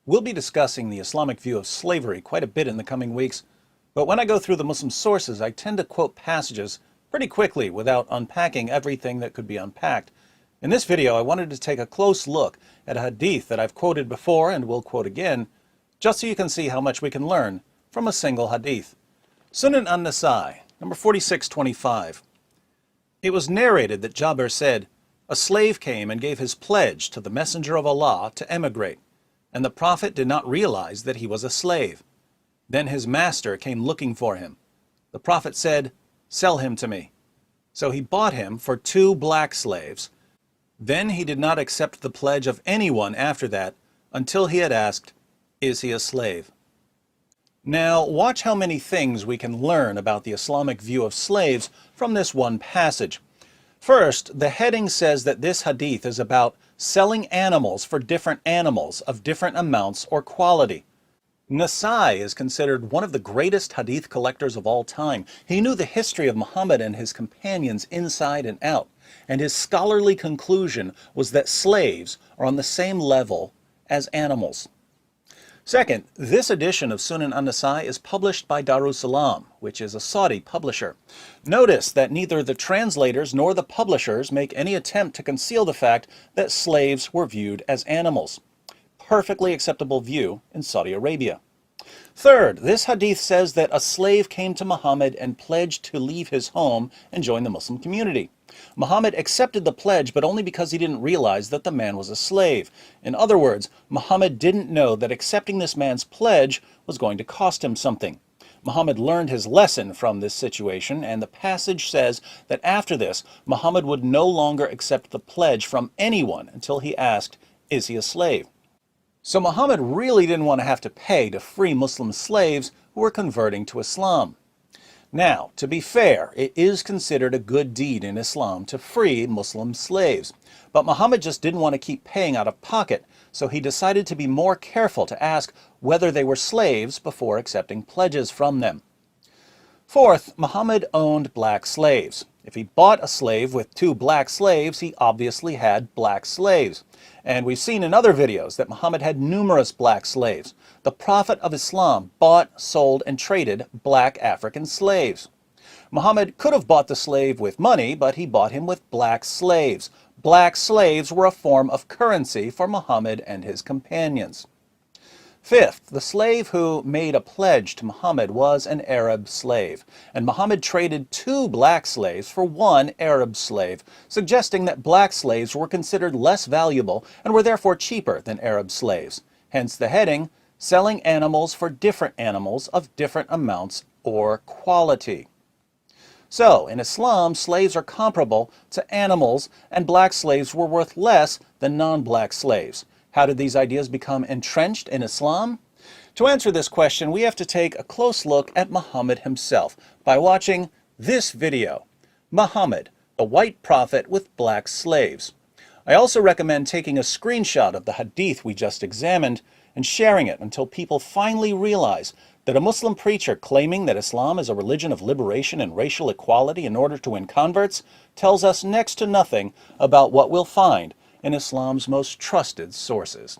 We'll be discussing the Islamic view of slavery quite a bit in the coming weeks, but when I go through the Muslim sources, I tend to quote passages pretty quickly without unpacking everything that could be unpacked. In this video, I wanted to take a close look at a hadith that I've quoted before and will quote again, just so you can see how much we can learn from a single hadith. Sunan an-Nasai, number 4625. It was narrated that Jabir said, "A slave came and gave his pledge to the Messenger of Allah to emigrate, and the Prophet did not realize that he was a slave. Then his master came looking for him. The Prophet said, 'Sell him to me.' So he bought him for 2 black slaves. Then he did not accept the pledge of anyone after that until he had asked, 'Is he a slave?'" Now, watch how many things we can learn about the Islamic view of slaves from this one passage. First, the heading says that this hadith is about selling animals for different animals of different amounts or quality. Nasai is considered one of the greatest hadith collectors of all time. He knew the history of Muhammad and his companions inside and out, and his scholarly conclusion was that slaves are on the same level as animals. Second, this edition of Sunan an-Nasai is published by Darussalam, which is a Saudi publisher. Notice that neither the translators nor the publishers make any attempt to conceal the fact that slaves were viewed as animals. Perfectly acceptable view in Saudi Arabia. Third, this hadith says that a slave came to Muhammad and pledged to leave his home and join the Muslim community. Muhammad accepted the pledge, but only because he didn't realize that the man was a slave. In other words, Muhammad didn't know that accepting this man's pledge was going to cost him something. Muhammad learned his lesson from this situation, and the passage says that after this, Muhammad would no longer accept the pledge from anyone until he asked, "Is he a slave?" So Muhammad really didn't want to have to pay to free Muslim slaves who were converting to Islam. Now, to be fair, it is considered a good deed in Islam to free Muslim slaves. But Muhammad just didn't want to keep paying out of pocket, so he decided to be more careful to ask whether they were slaves before accepting pledges from them. Fourth, Muhammad owned black slaves. If he bought a slave with 2 black slaves, he obviously had black slaves. And we've seen in other videos that Muhammad had numerous black slaves. The Prophet of Islam bought, sold, and traded black African slaves. Muhammad could have bought the slave with money, but he bought him with black slaves. Black slaves were a form of currency for Muhammad and his companions. Fifth, the slave who made a pledge to Muhammad was an Arab slave, and Muhammad traded 2 black slaves for 1 Arab slave, suggesting that black slaves were considered less valuable and were therefore cheaper than Arab slaves. Hence the heading, "Selling animals for different animals of different amounts or quality." So, in Islam, slaves are comparable to animals, and black slaves were worth less than non-black slaves. How did these ideas become entrenched in Islam? To answer this question, we have to take a close look at Muhammad himself by watching this video, Muhammad, the White Prophet with Black Slaves. I also recommend taking a screenshot of the hadith we just examined and sharing it until people finally realize that a Muslim preacher claiming that Islam is a religion of liberation and racial equality in order to win converts tells us next to nothing about what we'll find in Islam's most trusted sources.